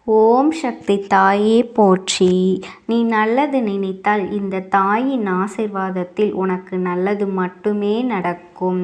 ஓம் சக்தி தாயே போற்றி. நீ நல்லது நினைத்தால் இந்த தாயின் ஆசீர்வாதத்தில் உனக்கு நல்லது மட்டுமே நடக்கும்.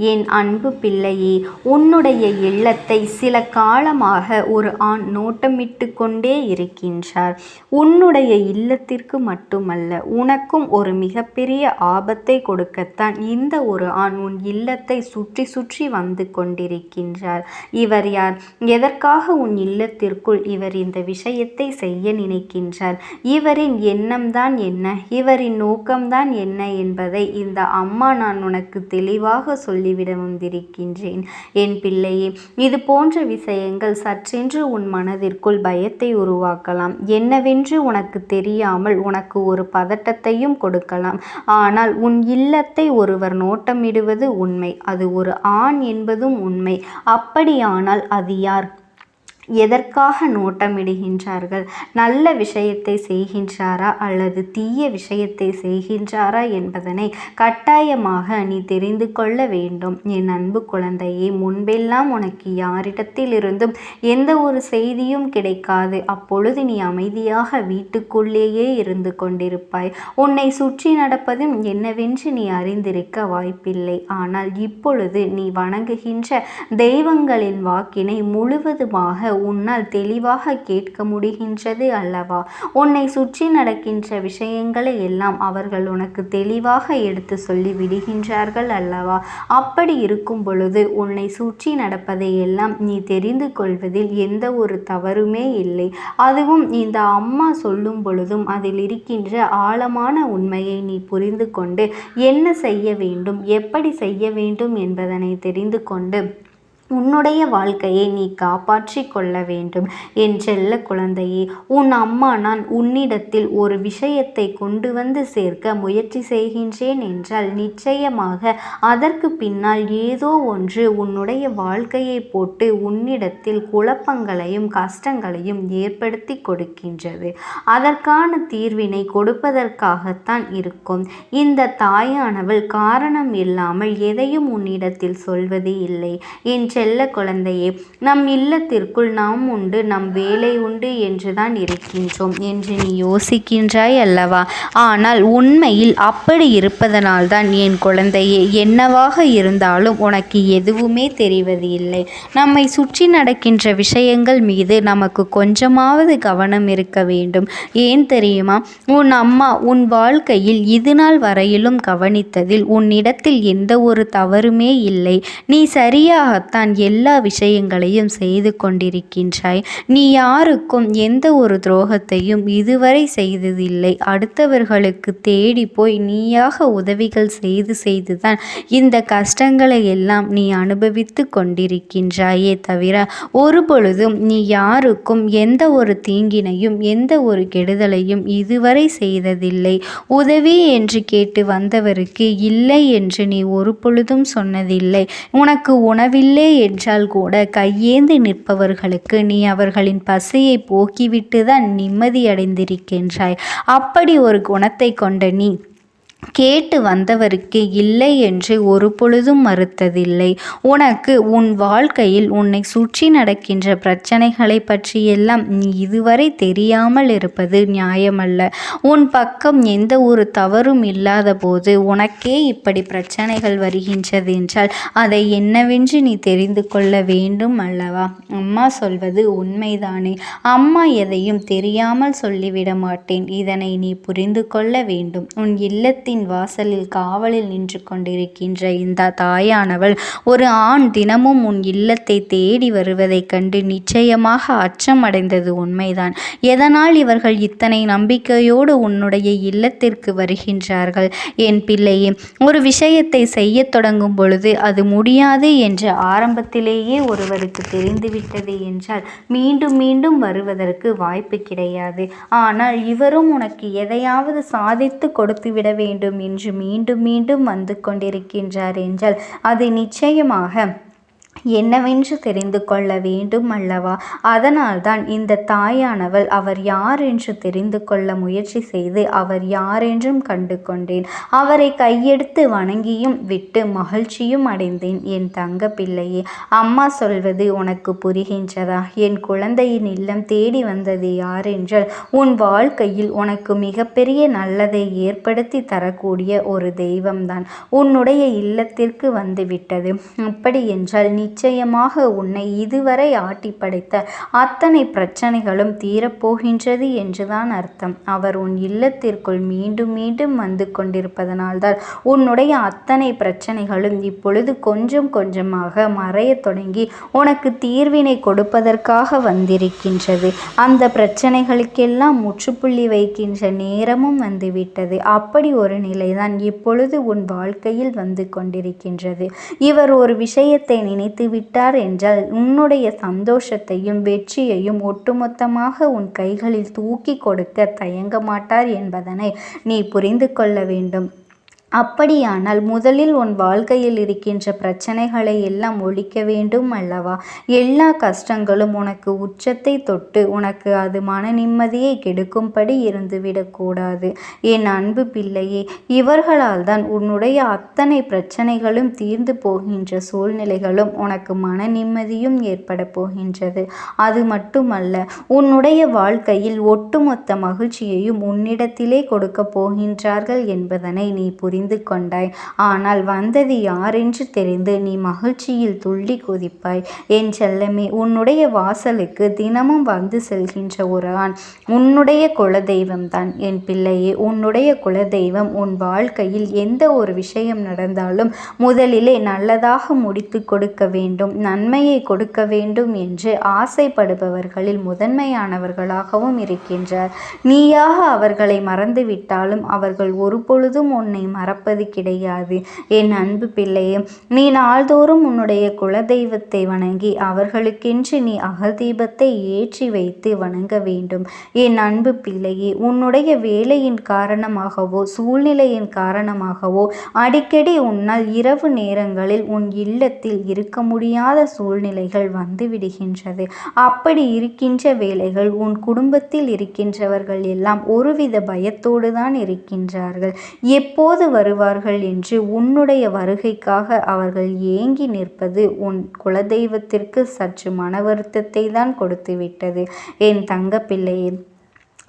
என் அன்பு பிள்ளையே, உன்னுடைய இல்லத்தை சில காலமாக ஒரு ஆண் நோட்டமிட்டு கொண்டே இருக்கின்றார். உன்னுடைய இல்லத்திற்கு மட்டுமல்ல, உனக்கும் ஒரு மிகப்பெரிய ஆபத்தை கொடுக்கத்தான் இந்த ஒரு ஆண் உன் இல்லத்தை சுற்றி சுற்றி வந்து கொண்டிருக்கின்றார். இவர் யார்? எதற்காக உன் இல்லத்திற்குள் இவர் இந்த விஷயத்தை செய்ய நினைக்கின்றார்? இவரின் எண்ணம்தான் என்ன, இவரின் நோக்கம்தான் என்ன என்பதை இந்த அம்மா நான் உனக்கு தெளிவாக சொல்லிவிட வந்திருக்கின்றேன். என் பிள்ளையே, இது போன்ற விஷயங்கள் சற்றென்று உன் மனதிற்குள் பயத்தை உருவாக்கலாம். என்னவென்று உனக்கு தெரியாமல் உனக்கு ஒரு பதட்டத்தையும் கொடுக்கலாம். ஆனால் உன் இல்லத்தை ஒருவர் நோட்டமிடுவது உண்மை, அது ஒரு ஆண் என்பதும் உண்மை. அப்படியானால் அது யார்? எதற்காக நோட்டமிடுகின்றார்கள்? நல்ல விஷயத்தை செய்கின்றாரா அல்லது தீய விஷயத்தை செய்கின்றாரா என்பதனை கட்டாயமாக நீ தெரிந்து கொள்ள வேண்டும். என் அன்பு குழந்தையே, முன்பெல்லாம் உனக்கு யாரிடத்திலிருந்தும் எந்த ஒரு செய்தியும் கிடைக்காது. அப்பொழுது நீ அமைதியாக வீட்டுக்குள்ளேயே இருந்து கொண்டிருப்பாய். உன்னை சுற்றி நடப்பதும் என்னவென்று நீ அறிந்திருக்க வாய்ப்பில்லை. ஆனால் இப்பொழுது நீ வணங்குகின்ற தெய்வங்களின் வாக்கினை முழுவதுமாக உன்னால் தெளிவாக கேட்க முடிகின்றது அல்லவா? உன்னை சுற்றி நடக்கின்ற விஷயங்களை எல்லாம் அவர்கள் உனக்கு தெளிவாக எடுத்து சொல்லி விடுகின்றார்கள் அல்லவா? அப்படி இருக்கும் பொழுது உன்னை சுற்றி நடப்பதை எல்லாம் நீ தெரிந்து கொள்வதில் எந்த ஒரு தவறுமே இல்லை. அதுவும் இந்த அம்மா சொல்லும் பொழுதும் அதில் இருக்கின்ற ஆழமான உண்மையை நீ புரிந்து கொண்டு என்ன செய்ய வேண்டும், எப்படி செய்ய வேண்டும் என்பதனை தெரிந்து கொண்டு உன்னுடைய வாழ்க்கையை நீ காப்பாற்றி கொள்ள வேண்டும். என் செல்ல குழந்தையே, உன் அம்மா நான் உன்னிடத்தில் ஒரு விஷயத்தை கொண்டு வந்து சேர்க்க முயற்சி செய்கின்றேன் என்றால் நிச்சயமாக அதற்கு பின்னால் ஏதோ ஒன்று உன்னுடைய வாழ்க்கையை போட்டு உன்னிடத்தில் குழப்பங்களையும் கஷ்டங்களையும் ஏற்படுத்தி கொடுக்கின்றது. அதற்கான தீர்வினை கொடுப்பதற்காகத்தான் இருக்கும். இந்த தாயானவள் காரணம் இல்லாமல் எதையும் உன்னிடத்தில் சொல்வது இல்லை. என் செல்ல குழந்தையே, நம் இல்லத்திற்குள் நாம் உண்டு, நம் வேலை உண்டு என்றுதான் இருக்கின்றோம் என்று நீ யோசிக்கின்றாய் அல்லவா? ஆனால் உண்மையில் அப்படி இருப்பதனால்தான் என் குழந்தையே, என்னவாக இருந்தாலும் உனக்கு எதுவுமே தெரிவது இல்லை. நம்மை சுற்றி நடக்கின்ற விஷயங்கள் மீது நமக்கு கொஞ்சமாவது கவனம் இருக்க வேண்டும். ஏன் தெரியுமா? உன் அம்மா உன் வாழ்க்கையில் இதுநாள் வரையிலும் கவனித்ததில் உன்னிடத்தில் எந்த ஒரு தவறுமே இல்லை. நீ சரியாகத்தான் எல்லா விஷயங்களையும் செய்து கொண்டிருக்கின்றாய். நீ யாருக்கும் எந்த ஒரு துரோகத்தையும் இதுவரை செய்ததில்லை. அடுத்தவர்களுக்கு தேடி போய் நீயாக உதவிகள் செய்துதான் இந்த கஷ்டங்களை எல்லாம் நீ அனுபவித்து கொண்டிருக்கின்றாயே தவிர ஒரு பொழுதும் நீ யாருக்கும் எந்த ஒரு தீங்கினையும் எந்த ஒரு கெடுதலையும் இதுவரை செய்ததில்லை. உதவி என்று கேட்டு வந்தவருக்கு இல்லை என்று நீ ஒரு பொழுதும் சொன்னதில்லை. உனக்கு உணவில்லை என்றால் கூட கையேந்தி நிற்பவர்களுக்கு நீ அவர்களின் பசியை போக்கிவிட்டுதான் நிம்மதியடைந்திருக்கின்றாய். அப்படி ஒரு குணத்தை கொண்ட நீ கேட்டு வந்தவருக்கு இல்லை என்று ஒரு பொழுதும் மறுத்ததில்லை. உனக்கு உன் வாழ்க்கையில் உன்னை சுற்றி நடக்கின்ற பிரச்சனைகளை பற்றியெல்லாம் நீ இதுவரை தெரியாமல் இருப்பது நியாயமல்ல. உன் பக்கம் எந்த ஒரு தவறும் இல்லாத போது உனக்கே இப்படி பிரச்சனைகள் வருகின்றது என்றால் அதை என்னவென்று நீ தெரிந்து கொள்ள வேண்டும் அல்லவா? அம்மா சொல்வது உண்மைதானே? அம்மா எதையும் தெரியாமல் சொல்லிவிட மாட்டேன். இதனை நீ புரிந்து கொள்ள வேண்டும். உன் இல்லத்தின் வாசலில் காவலில் நின்று கொண்டிருக்கின்ற இந்த தாயானவள் ஒரு ஆண் தினமும் உன் இல்லத்தை தேடி வருவதைக் கண்டு நிச்சயமாக அச்சமடைந்தது உண்மைதான். எதனால் இவர்கள் இத்தனை நம்பிக்கையோடு உன்னுடைய இல்லத்திற்கு வருகின்றார்கள்? என் பிள்ளையே, ஒரு விஷயத்தை செய்ய தொடங்கும் பொழுது அது முடியாது என்று ஆரம்பத்திலேயே ஒருவருக்கு தெரிந்துவிட்டது என்றால் மீண்டும் மீண்டும் வருவதற்கு வாய்ப்பு கிடையாது. ஆனால் இவரும் உனக்கு எதையாவது சாதித்து கொடுத்துவிட வேண்டும் என்று மீண்டும் மீண்டும் வந்து கொண்டிருக்கின்றார் என்றால் அது நிச்சயமாக என்னவென்று தெரிந்து கொள்ள வேண்டும் அல்லவா? அதனால்தான் இந்த தாயானவள் அவர் யார் என்று தெரிந்து கொள்ள முயற்சி செய்து அவர் யாரென்றும் கண்டு கொண்டேன். அவரை கையெடுத்து வணங்கியும் விட்டு மகிழ்ச்சியும் அடைந்தேன். என் தங்க பிள்ளையே, அம்மா சொல்வது உனக்கு புரிகின்றதா? என் குழந்தையின் இல்லம் தேடி வந்தது யாரென்றால் உன் வாழ்க்கையில் உனக்கு மிகப்பெரிய நல்லதை ஏற்படுத்தி தரக்கூடிய ஒரு தெய்வம்தான் உன்னுடைய இல்லத்திற்கு வந்து விட்டது. அப்படி என்றால் நிச்சயமாக உன்னை இதுவரை ஆட்டி படைத்த அத்தனை பிரச்சனைகளும் தீரப்போகின்றது என்றுதான் அர்த்தம். அவர் உன் இல்லத்திற்குள் மீண்டும் மீண்டும் வந்து கொண்டிருப்பதனால்தான் உன்னுடைய அத்தனை பிரச்சனைகளும் இப்பொழுது கொஞ்சம் கொஞ்சமாக மறையத் தொடங்கி உனக்கு தீர்வினை கொடுப்பதற்காக வந்திருக்கின்றது. அந்த பிரச்சனைகளுக்கெல்லாம் முற்றுப்புள்ளி வைக்கின்ற நேரமும் வந்துவிட்டது. அப்படி ஒரு நிலைதான் இப்பொழுது உன் வாழ்க்கையில் வந்து கொண்டிருக்கின்றது. இவர் ஒரு விஷயத்தை நினைத்து விட்டார் என்றால் உன்னுடைய சந்தோஷத்தையும் வெற்றியையும் ஒட்டுமொத்தமாக உன் கைகளில் தூக்கி கொடுக்க தயங்க மாட்டார் என்பதனை நீ புரிந்து கொள்ள வேண்டும். அப்படியானால் முதலில் உன் வாழ்க்கையில் இருக்கின்ற பிரச்சனைகளை எல்லாம் ஒழிக்க வேண்டும் அல்லவா? எல்லா கஷ்டங்களும் உனக்கு உச்சத்தை தொட்டு உனக்கு அது மன நிம்மதியை கெடுக்கும்படி இருந்துவிடக்கூடாது. என் அன்பு பிள்ளையே, இவர்களால் தான் உன்னுடைய அத்தனை பிரச்சனைகளும் தீர்ந்து போகின்ற சூழ்நிலைகளும் உனக்கு மன நிம்மதியும் ஏற்பட போகின்றது. அது மட்டுமல்ல, உன்னுடைய வாழ்க்கையில் ஒட்டுமொத்த மகிழ்ச்சியையும் உன்னிடத்திலே கொடுக்க போகின்றார்கள் என்பதனை நீ புரிந்து கொண்டாய். ஆனால் வந்தது யாரென்று தெரிந்து நீ மகிழ்ச்சியில் துள்ளி குதிப்பாய். என் செல்லமே, உன்னுடைய வாசலுக்கு தினமும் வந்து செல்கின்ற ஒரு ஆண் உன்னுடைய குலதெய்வம்தான். என் பிள்ளையே, உன்னுடைய குலதெய்வம் உன் வாழ்க்கையில் எந்த ஒரு விஷயம் நடந்தாலும் முதலிலே நல்லதாக முடித்து கொடுக்க வேண்டும், நன்மையை கொடுக்க வேண்டும் என்று ஆசைப்படுபவர்களில் முதன்மையானவர்களாகவும் இருக்கின்றார். நீயாக அவர்களை மறந்துவிட்டாலும் அவர்கள் ஒருபொழுதும் உன்னை மறப்பது கிடையாது. என் அன்பு பிள்ளையே, நீ நாள்தோறும் உன்னுடைய குலதெய்வத்தை வணங்கி அவர்களுக்கென்று நீ அகதீபத்தை ஏற்றி வைத்து வணங்க வேண்டும். என் அன்பு பிள்ளையே, உன்னுடைய வேலையின் காரணமாகவோ சூழ்நிலையின் காரணமாகவோ அடிக்கடி உன்னால் இரவு நேரங்களில் உன் இல்லத்தில் இருக்க முடியாத சூழ்நிலைகள் வந்து விடுகின்றது. அப்படி இருக்கின்ற வேளைகள் உன் குடும்பத்தில் இருக்கின்றவர்கள் எல்லாம் ஒருவித பயத்தோடு தான் இருக்கின்றார்கள். எப்போது வருவார்கள் என்று உன்னுடைய வருகைக்காக அவர்கள் ஏங்கி நிற்பது உன் குலதெய்வத்திற்கு சற்று மன வருத்தத்தை தான் கொடுத்துவிட்டது. என் தங்க பிள்ளையே,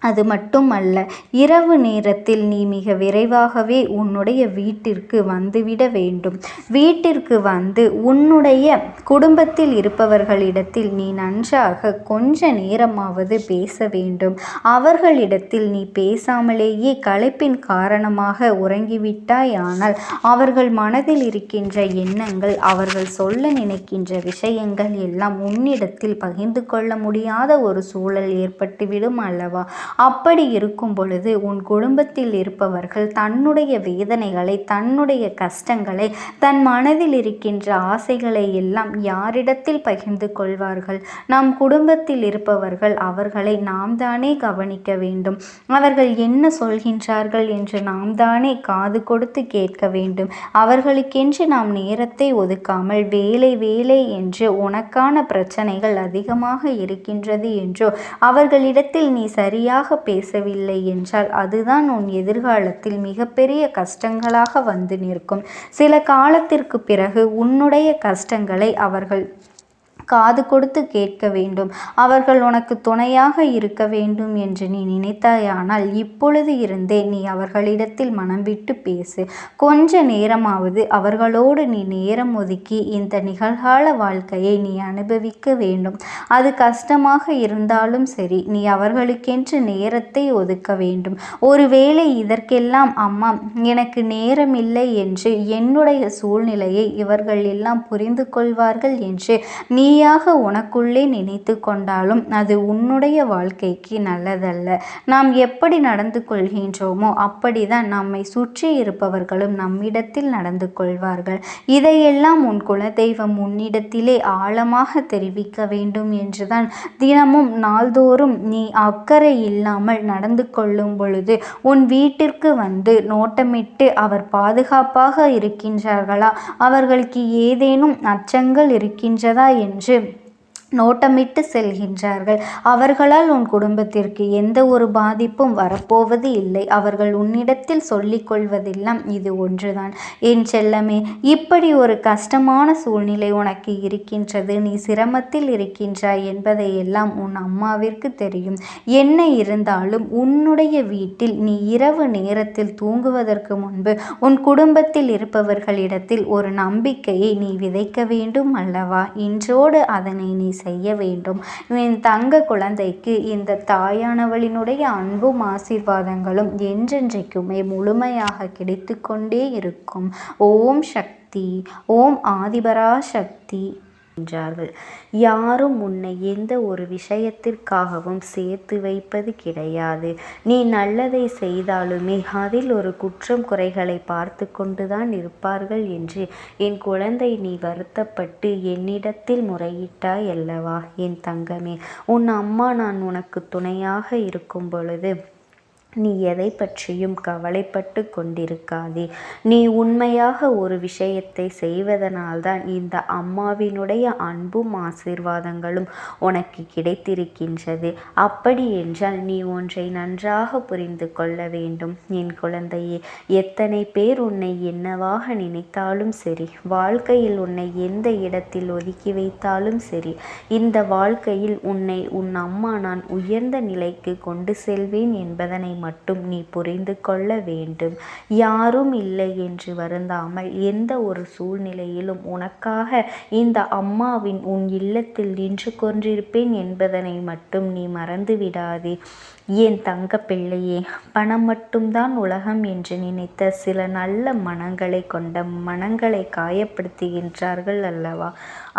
அது மட்டுமல்ல, இரவு நேரத்தில் நீ மிக விரைவாகவே உன்னுடைய வீட்டிற்கு வந்துவிட வேண்டும். வீட்டிற்கு வந்து உன்னுடைய குடும்பத்தில் இருப்பவர்களிடத்தில் நீ நன்றாக கொஞ்ச நேரமாவது பேச வேண்டும். அவர்களிடத்தில் நீ பேசாமலேயே களைப்பின் காரணமாக உறங்கிவிட்டாய். ஆனால் அவர்கள் மனதில் இருக்கின்ற எண்ணங்கள், அவர்கள் சொல்ல நினைக்கின்ற விஷயங்கள் எல்லாம் உன்னிடத்தில் பகிர்ந்து கொள்ள முடியாத ஒரு சூழல் ஏற்பட்டுவிடும் அல்லவா? அப்படி இருக்கும் பொழுது உன் குடும்பத்தில் இருப்பவர்கள் தன்னுடைய வேதனைகளை, தன்னுடைய கஷ்டங்களை, தன் மனதில் இருக்கின்ற ஆசைகளை எல்லாம் யாரிடத்தில் பகிர்ந்து கொள்வார்கள்? நம் குடும்பத்தில் இருப்பவர்கள் அவர்களை நாம் தானே கவனிக்க வேண்டும். அவர்கள் என்ன சொல்கின்றார்கள் என்று நாம் தானே காது கொடுத்து கேட்க வேண்டும். அவர்களுக்கென்று நாம் நேரத்தை ஒதுக்காமல் வேலை வேலை என்று உனக்கான பிரச்சனைகள் அதிகமாக இருக்கின்றது என்றோ அவர்களிடத்தில் நீ சரியாக பேசவில்லை என்றால் அதுதான் உன் எதிர்காலத்தில் மிகப்பெரிய கஷ்டங்களாக வந்து நிற்கும். சில காலத்திற்கு பிறகு உன்னுடைய கஷ்டங்களை அவர்கள் காது கொடுத்து கேட்க வேண்டும். அவர்கள் உனக்கு துணையாக இருக்க வேண்டும் என்று நீ நினைத்தாயானால் இப்பொழுது இருந்தே நீ அவர்களிடத்தில் மனம் விட்டு பேசு. கொஞ்ச நேரமாவது அவர்களோடு நீ நேரம் ஒதுக்கி இந்த நிகழ்கால வாழ்க்கையை நீ அனுபவிக்க வேண்டும். அது கஷ்டமாக இருந்தாலும் சரி, நீ அவர்களுக்கென்று நேரத்தை ஒதுக்க வேண்டும். ஒருவேளை இதற்கெல்லாம் அம்மா எனக்கு நேரம் இல்லை என்று என்னுடைய சூழ்நிலையை இவர்கள் எல்லாம் புரிந்து கொள்வார்கள் என்று நீ நீயாக உனக்குள்ளே நினைத்து கொண்டாலும் அது உன்னுடைய வாழ்க்கைக்கு நல்லதல்ல. நாம் எப்படி நடந்து கொள்கின்றோமோ அப்படிதான் நம்மை சுற்றி இருப்பவர்களும் நம்மிடத்தில் நடந்து கொள்வார்கள். இதையெல்லாம் உன் குலதெய்வம் உன்னிடத்திலே ஆழமாக தெரிவிக்க வேண்டும் என்றுதான் தினமும் நாள்தோறும் நீ அக்கறை இல்லாமல் நடந்து கொள்ளும் பொழுது உன் வீட்டிற்கு வந்து நோட்டமிட்டு அவர் பாதுகாப்பாக இருக்கின்றார்களா, அவர்களுக்கு ஏதேனும் அச்சங்கள் இருக்கின்றதா என்று நோட்டமிட்டு செல்கின்றார்கள். அவர்களால் உன் குடும்பத்திற்கு எந்த ஒரு பாதிப்பும் வரப்போவது இல்லை. அவர்கள் உன்னிடத்தில் சொல்லிக் கொள்வதெல்லாம் இது ஒன்றுதான். என் செல்லமே, இப்படி ஒரு கஷ்டமான சூழ்நிலை உனக்கு இருக்கின்றது, நீ சிரமத்தில் இருக்கின்றாய் என்பதை எல்லாம் உன் அம்மாவிற்கு தெரியும். என்ன இருந்தாலும் உன்னுடைய வீட்டில் நீ இரவு நேரத்தில் தூங்குவதற்கு முன்பு உன் குடும்பத்தில் இருப்பவர்களிடத்தில் ஒரு நம்பிக்கையை நீ விதைக்க வேண்டும் அல்லவா? இன்றோடு அதனை நீ செய்ய வேண்டும். என் தங்க குழந்தைக்கு இந்த தாயானவளினுடைய அன்பும் ஆசீர்வாதங்களும் என்றென்றைக்குமே முழுமையாக கிடைத்து கொண்டே இருக்கும். ஓம் சக்தி, ஓம் ஆதிபரா சக்தி என்றார்கள். யாரும் உன்னை எந்த ஒரு விஷயத்திற்காகவும் சேர்த்து வைப்பது கிடையாது. நீ நல்லதை செய்தாலுமே அதில் ஒரு குற்றம் குறைகளை பார்த்து கொண்டுதான் இருப்பார்கள் என்று என் குழந்தை நீ வருத்தப்பட்டு என்னிடத்தில் முறையிட்டாய் அல்லவா? என் தங்கமே, உன் அம்மா நான் உனக்கு துணையாக இருக்கும் பொழுது நீ எதை பற்றியும் கவலைப்பட்டு கொண்டிருக்காதே. நீ உண்மையாக ஒரு விஷயத்தை செய்வதனால்தான் இந்த அம்மாவினுடைய அன்பும் ஆசீர்வாதங்களும் உனக்கு கிடைத்திருக்கின்றது. அப்படி என்றால் நீ ஒன்றை நன்றாக புரிந்து கொள்ள வேண்டும் என் குழந்தையே. எத்தனை பேர் உன்னை என்னவாக நினைத்தாலும் சரி, வாழ்க்கையில் உன்னை எந்த இடத்தில் ஒதுக்கி வைத்தாலும் சரி, இந்த வாழ்க்கையில் உன்னை உன் அம்மா நான் உயர்ந்த நிலைக்கு கொண்டு செல்வேன் என்பதனை மட்டும் நீ புரிந்து கொள்ள வேண்டும். யாரும் இல்லை என்று வருந்தாமல் எந்த ஒரு சூழ்நிலையிலும் உனக்காக இந்த அம்மாவின் உன் இல்லத்தில் நின்று கொண்டிருப்பேன் என்பதனை மட்டும் நீ மறந்து விடாதே. என் தங்க பிள்ளையே, பணம் மட்டும்தான் உலகம் என்று நினைத்த சில நல்ல மனங்களை கொண்ட மனங்களை காயப்படுத்துகின்றார்கள் அல்லவா?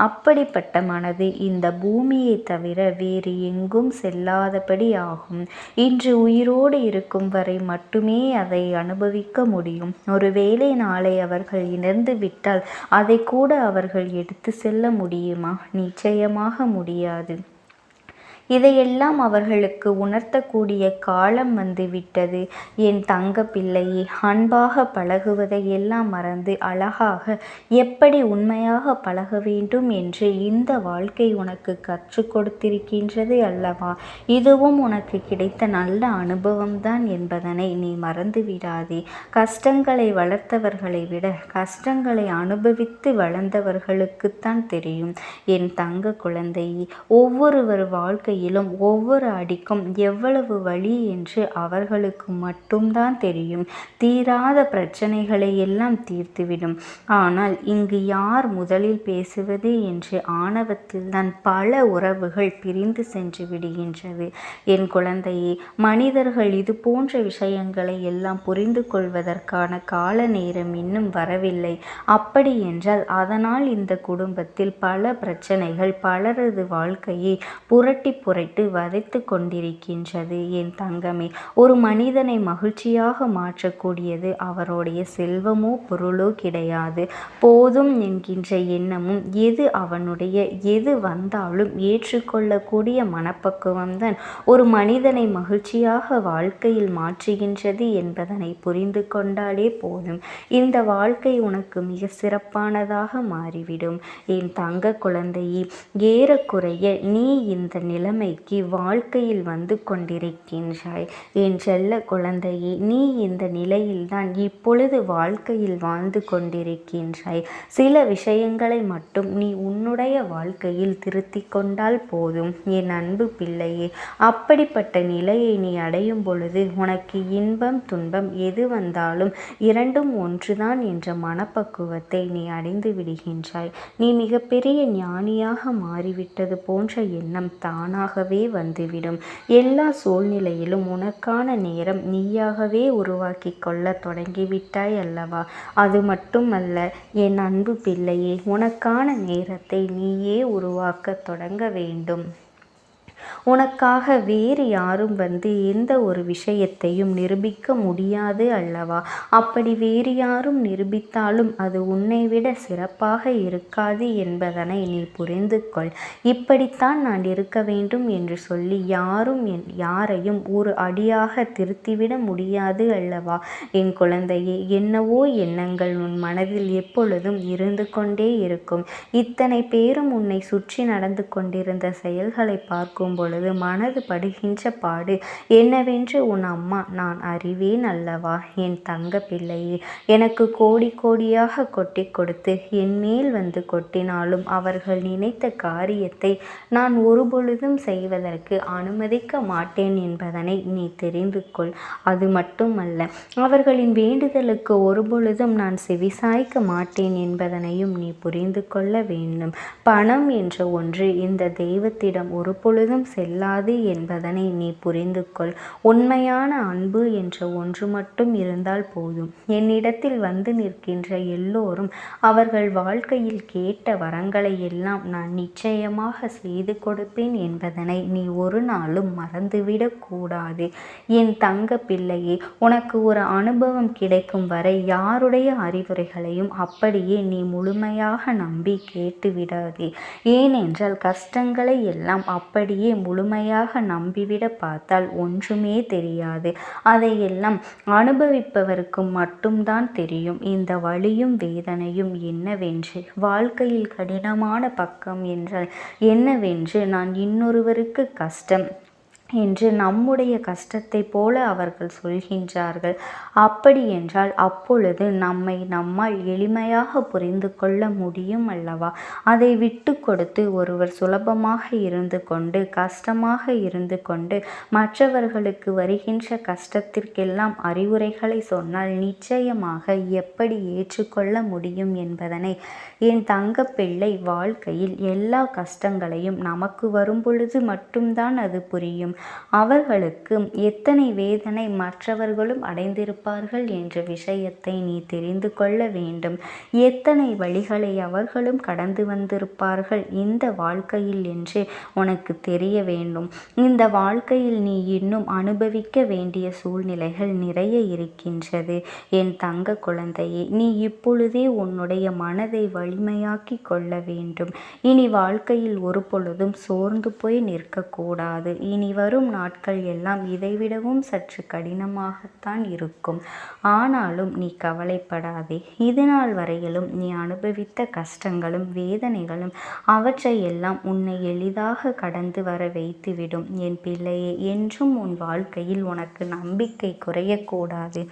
அப்படிப்பட்ட மனது இந்த பூமியை தவிர வேறு எங்கும் செல்லாதபடி ஆகும். இன்று உயிரோடு இருக்கும் வரை மட்டுமே அதை அனுபவிக்க முடியும். ஒருவேளை நாளை அவர்கள் இறந்து விட்டால் அதை கூட அவர்கள் எடுத்து செல்ல முடியுமா? நிச்சயமாக முடியாது. இதையெல்லாம் அவர்களுக்கு உணர்த்தக்கூடிய காலம் வந்துவிட்டது. என் தங்க பிள்ளையே, அன்பாக பழகுவதை எல்லாம் மறந்து அழகாக எப்படி உண்மையாக பழக வேண்டும் என்று இந்த வாழ்க்கை உனக்கு கற்றுக் கொடுத்திருக்கின்றது அல்லவா? இதுவும் உனக்கு கிடைத்த நல்ல அனுபவம்தான் என்பதனை நீ மறந்து விடாதே. கஷ்டங்களை வளர்த்தவர்களை விட கஷ்டங்களை அனுபவித்து வளர்ந்தவர்களுக்குத்தான் தெரியும். என் தங்க குழந்தையே, ஒவ்வொருவர் வாழ்க்கை ஒவ்வொரு அடிக்கும் எவ்வளவு வலி என்று அவர்களுக்கு மட்டும்தான் தெரியும். தீராத பிரச்சனைகளை எல்லாம் தீர்த்துவிடும். ஆனால் இங்கு யார் முதலில் பேசுவது என்று ஆணவத்தில் தான் பல உறவுகள் பிரிந்து சென்று விடுகின்றது. என் குழந்தையே, மனிதர்கள் இது போன்ற விஷயங்களை எல்லாம் புரிந்து கொள்வதற்கான கால நேரம் இன்னும் வரவில்லை. அப்படி என்றால் அதனால் இந்த குடும்பத்தில் பல பிரச்சனைகள் பலரது வாழ்க்கையை புரட்டி வதைத்து கொண்டிருக்கின்றது. என் தங்கமே, ஒரு மனிதனை மகிழ்ச்சியாக மாற்றக்கூடியது அவருடைய செல்வமோ பொருளோ கிடையாது. போதும் என்கின்ற எண்ணமும் எது வந்தாலும் ஏற்றுக்கொள்ளக்கூடிய மனப்பக்குவம்தான் ஒரு மனிதனை மகிழ்ச்சியாக வாழ்க்கையில் மாற்றுகின்றது என்பதனை புரிந்து கொண்டாலே போதும். இந்த வாழ்க்கை உனக்கு மிக சிறப்பானதாக மாறிவிடும். என் தங்க குழந்தையே, ஏறக்குறைய நீ இந்த நிலைமைக்கு வாழ்க்கையில் வந்து கொண்டிருக்கின்றாய். என் செல்ல குழந்தையே, நீ இந்த நிலையில்தான் இப்பொழுது வாழ்க்கையில் வாழ்ந்து கொண்டிருக்கின்றாய். சில விஷயங்களை மட்டும் நீ உன்னுடைய வாழ்க்கையில் திருத்தி கொண்டால் போதும் என் அன்பு பிள்ளையே. அப்படிப்பட்ட நிலையை நீ அடையும் பொழுது உனக்கு இன்பம் துன்பம் எது வந்தாலும் இரண்டும் ஒன்றுதான் என்ற மனப்பக்குவத்தை நீ அடைந்து விடுகின்றாய். நீ மிகப்பெரிய ஞானியாக மாறிவிட்டது போன்ற எண்ணம் தானாக தானாகவே வந்துவிடும். எல்லா சூழ்நிலையிலும் உனக்கான நேரம் நீயாகவே உருவாக்கி கொள்ள தொடங்கிவிட்டாய் அல்லவா? அது மட்டுமல்ல என் அன்பு பிள்ளையே, உனக்கான நேரத்தை நீயே உருவாக்க தொடங்க வேண்டும். உனக்காக வேறு யாரும் வந்து எந்த ஒரு விஷயத்தையும் நிரூபிக்க முடியாது அல்லவா? அப்படி வேறு யாரும் நிரூபித்தாலும் அது உன்னை விட சிறப்பாக இருக்காது என்பதனை நீ புரிந்து கொள். இப்படித்தான் நான் இருக்க வேண்டும் என்று சொல்லி யாரையும் ஒரு அடியாக திருத்திவிட முடியாது அல்லவா? என் குழந்தையே, என்னவோ எண்ணங்கள் உன் மனதில் எப்பொழுதும் இருந்து கொண்டே இருக்கும். இத்தனை பேரும் உன்னை சுற்றி நடந்து கொண்டிருந்த செயல்களை பார்க்கும் பொழுது மனது படுகின்ற பாடு என்னவென்று உன் அம்மா நான் அறிவேன் அல்லவா? என் தங்க பிள்ளையே, எனக்கு கோடி கோடியாக கொட்டி கொடுத்து என் மேல் வந்து கொட்டினாலும் அவர்கள் நினைத்த காரியத்தை நான் ஒருபொழுதும் செய்வதற்கு அனுமதிக்க மாட்டேன் என்பதனை நீ தெரிந்து கொள். அது மட்டுமல்ல, அவர்களின் வேண்டுதலுக்கு ஒருபொழுதும் நான் செவிசாய்க்க மாட்டேன் என்பதனையும் நீ புரிந்து கொள்ள வேண்டும். பணம் என்ற ஒன்று இந்த தெய்வத்திடம் ஒருபொழுதும் செல்லாது என்பதனை நீ புரிந்து கொள். உண்மையான அன்பு என்ற ஒன்று மட்டும் இருந்தால் போதும். என்னிடத்தில் வந்து நிற்கின்ற எல்லோரும் அவர்கள் வாழ்க்கையில் கேட்ட வரங்களை எல்லாம் நான் நிச்சயமாக செய்து கொடுப்பேன் என்பதனை நீ ஒரு நாளும் மறந்துவிடக் கூடாது. என் தங்க பிள்ளையே, உனக்கு ஒரு அனுபவம் கிடைக்கும் வரை யாருடைய அறிவுரைகளையும் அப்படியே நீ முழுமையாக நம்பி கேட்டுவிடாதே. ஏனென்றால் கஷ்டங்களை எல்லாம் அப்படியே முழுமையாக நம்பிவிட பார்த்தால் ஒன்றுமே தெரியாது. அதையெல்லாம் அனுபவிப்பவருக்கு மட்டும்தான் தெரியும் இந்த வலியும் வேதனையும் என்னவென்று. வாழ்க்கையில் கடினமான பக்கம் என்றால் என்னவென்று நான் இன்னொருவருக்கு கஷ்டம் என்று நம்முடைய கஷ்டத்தை போல அவர்கள் சொல்கின்றார்கள். அப்படி என்றால் அப்பொழுது நம்மால் எளிமையாக புரிந்து கொள்ள முடியும் அல்லவா? அதை விட்டு கொடுத்து ஒருவர் சுலபமாக இருந்து கொண்டு கஷ்டமாக இருந்து கொண்டு மற்றவர்களுக்கு வருகின்ற கஷ்டத்திற்கெல்லாம் அறிவுரைகளை சொன்னால் நிச்சயமாக எப்படி ஏற்றுக்கொள்ள முடியும் என்பதனை என் தங்க பிள்ளை, வாழ்க்கையில் எல்லா கஷ்டங்களையும் நமக்கு வரும் பொழுது மட்டும்தான் அது புரியும். அவர்களுக்கு எத்தனை வேதனை மற்றவர்களும் அடைந்திருப்பார்கள் என்ற விஷயத்தை நீ தெரிந்து கொள்ள வேண்டும். எத்தனை வழிகளை அவர்களும் கடந்து வந்திருப்பார்கள் இந்த வாழ்க்கையில் என்று உனக்கு தெரிய வேண்டும். இந்த வாழ்க்கையில் நீ இன்னும் அனுபவிக்க வேண்டிய சூழ்நிலைகள் நிறைய இருக்கின்றது. என் தங்க குழந்தையே, நீ இப்பொழுதே உன்னுடைய மனதை வலிமையாக்கி கொள்ள வேண்டும். இனி வாழ்க்கையில் ஒரு பொழுதும் சோர்ந்து போய் நிற்கக்கூடாது. இனி வரும் நாட்கள் எல்லாம் இதைவிடவும் சற்று கடினமாகத்தான் இருக்கும். ஆனாலும் நீ கவலைப்படாதே. இதுநாள் வரையிலும் நீ அனுபவித்த கஷ்டங்களும் வேதனைகளும் அவற்றையெல்லாம் உன்னை எளிதாக கடந்து வர வைத்துவிடும். என் பிள்ளையே, என்றும் உன் வாழ்க்கையில் உனக்கு நம்பிக்கை குறையக்கூடாது.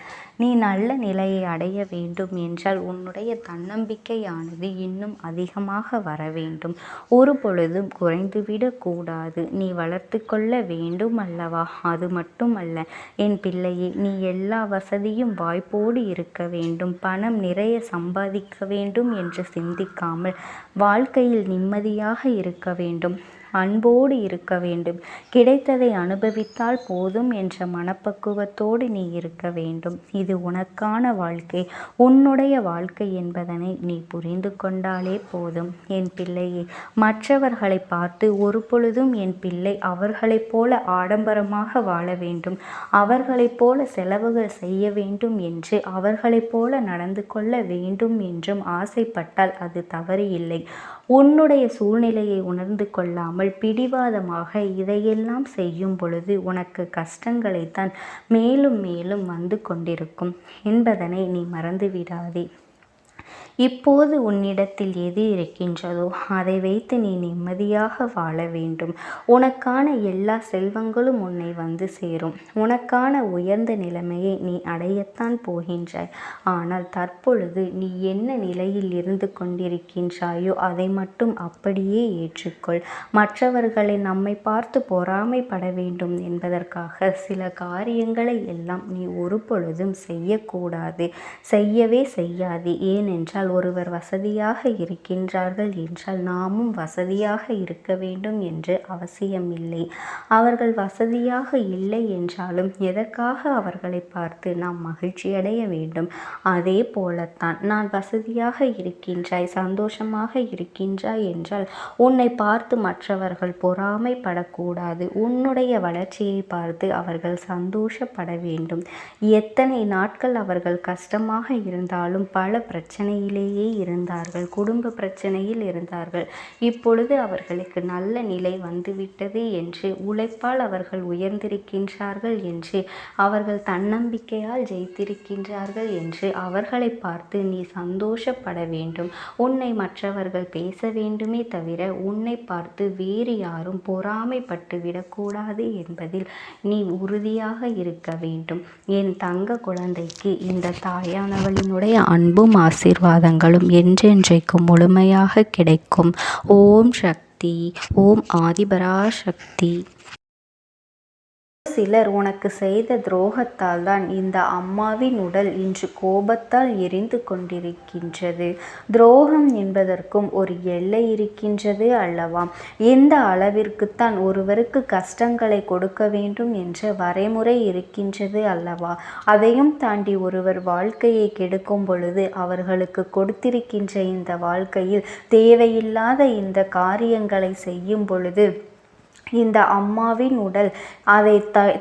நீ நல்ல நிலையை அடைய வேண்டும் என்றால் உன்னுடைய தன்னம்பிக்கையானது இன்னும் அதிகமாக வர வேண்டும். ஒரு பொழுதும் குறைந்துவிடக்கூடாது. நீ வளர்த்து கொள்ள வேண்டும் அல்லவா? அது மட்டுமல்ல என் பிள்ளையே, நீ எல்லா வசதியும் வாய்ப்போடு இருக்க வேண்டும், பணம் நிறைய சம்பாதிக்க வேண்டும் என்று சிந்திக்காமல் வாழ்க்கையில் நிம்மதியாக இருக்க வேண்டும், அன்போடு இருக்க வேண்டும், கிடைத்ததை அனுபவித்தால் போதும் என்ற மனப்பக்குவத்தோடு நீ இருக்க வேண்டும். இது உனக்கான வாழ்க்கை, உன்னுடைய வாழ்க்கை என்பதனை நீ புரிந்து கொண்டாலே போதும். என் பிள்ளையே, மற்றவர்களை பார்த்து ஒரு பொழுதும் என் பிள்ளை அவர்களைப் போல ஆடம்பரமாக வாழ வேண்டும், அவர்களைப் போல செலவுகள் செய்ய வேண்டும் என்று அவர்களைப் போல நடந்து கொள்ள வேண்டும் என்றும் ஆசைப்பட்டால் அது தவறு இல்லை. உன்னுடைய சூழ்நிலையை உணர்ந்து கொள்ளாமல் பிடிவாதமாக இதையெல்லாம் செய்யும் பொழுது உனக்கு கஷ்டங்களைத்தான் மேலும் மேலும் வந்து கொண்டிருக்கும் என்பதனை நீ மறந்துவிடாதே. இப்போது உன்னிடத்தில் எது இருக்கின்றதோ அதை வைத்து நீ நிம்மதியாக வாழ வேண்டும். உனக்கான எல்லா செல்வங்களும் உன்னை வந்து சேரும். உனக்கான உயர்ந்த நிலைமையை நீ அடையத்தான் போகின்றாய். ஆனால் தற்பொழுது நீ என்ன நிலையில் இருந்து கொண்டிருக்கின்றாயோ அதை மட்டும் அப்படியே ஏற்றுக்கொள். மற்றவர்களை நம்மை பார்த்து பொறாமைப்பட வேண்டும் என்பதற்காக சில காரியங்களை எல்லாம் நீ ஒரு பொழுதும் செய்யக்கூடாது, செய்யவே செய்யாது. ஏனென்றால் என்றால் ஒருவர் வசதியாக இருக்கின்றார்கள் என்றால் நாமும் வசதியாக இருக்க வேண்டும் என்று அவசியமில்லை. அவர்கள் வசதியாக இல்லை என்றாலும் எதற்காக அவர்களை பார்த்து நாம் மகிழ்ச்சியடைய வேண்டும்? அதே போலத்தான் நான் வசதியாக இருக்கின்றாய், சந்தோஷமாக இருக்கின்றாய் என்றால் உன்னை பார்த்து மற்றவர்கள் பொறாமைப்படக்கூடாது. உன்னுடைய வளர்ச்சியை பார்த்து அவர்கள் சந்தோஷப்பட வேண்டும். எத்தனை நாட்கள் அவர்கள் கஷ்டமாக இருந்தாலும் பல பிரச்சனையிலேயே இருந்தார்கள், குடும்ப பிரச்சனையில் இருந்தார்கள். இப்பொழுது அவர்களுக்கு நல்ல நிலை வந்துவிட்டது என்று, உழைப்பால் அவர்கள் உயர்ந்திருக்கின்றார்கள் என்று, அவர்கள் தன்னம்பிக்கையால் ஜெயித்திருக்கின்றார்கள் என்று அவர்களை பார்த்து நீ சந்தோஷப்பட வேண்டும். உன்னை மற்றவர்கள் பேச வேண்டுமே தவிர உன்னை பார்த்து வேறு யாரும் பொறாமைப்பட்டு விடக்கூடாது என்பதில் நீ உறுதியாக இருக்க வேண்டும். என் தங்க குழந்தைக்கு இந்த தாயானவளினுடைய அன்பும் ஆசீர்வாதங்களும் என்றென்றைக்கும் முழுமையாக கிடைக்கும். ஓம் சக்தி. ஓம் ஆதிபராசக்தி. சிலர் உனக்கு செய்த துரோகத்தால் தான் இந்த அம்மாவின் உடல் இன்று கோபத்தால் எரிந்து கொண்டிருக்கின்றது. துரோகம் என்பதற்கும் ஒரு எல்லை இருக்கின்றது அல்லவா? எந்த அளவிற்குத்தான் ஒருவருக்கு கஷ்டங்களை கொடுக்க வேண்டும் என்ற வரைமுறை இருக்கின்றது அல்லவா? அதையும் தாண்டி ஒருவர் வாழ்க்கையை கெடுக்கும் பொழுது அவர்களுக்கு கொடுத்திருக்கின்ற இந்த வாழ்க்கையில் தேவையில்லாத இந்த காரியங்களை செய்யும் பொழுது இந்த அம்மாவின் உடல் அதை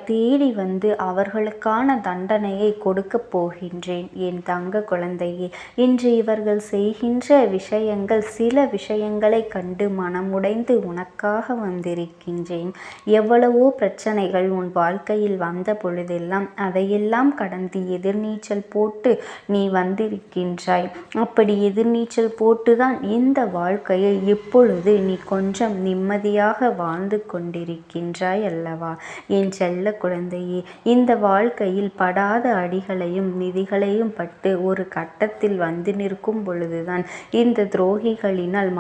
தேடி வந்து அவர்களுக்கான தண்டனையை கொடுக்கப் போகின்றேன். என் தங்க குழந்தையே, இன்று இவர்கள் செய்கின்ற விஷயங்கள், சில விஷயங்களை கண்டு மனமுடைந்து உனக்காக வந்திருக்கின்றேன். எவ்வளவோ பிரச்சனைகள் உன் வாழ்க்கையில் வந்த பொழுதெல்லாம் அதையெல்லாம் கடந்து எதிர்நீச்சல் போட்டு நீ வந்திருக்கின்றாய். அப்படி எதிர்நீச்சல் போட்டுதான் இந்த வாழ்க்கையை இப்பொழுது நீ கொஞ்சம் நிம்மதியாக வாழ்ந்து கொண்டிருக்கின்றாய் அல்லவா? என் செல்ல குழந்தையே, இந்த வாழ்க்கையில் படாத அடிகளையும் மிதிகளையும் பட்டு ஒரு கட்டத்தில் வந்து நிற்கும் பொழுதுதான் இந்த துரோகிகளினால்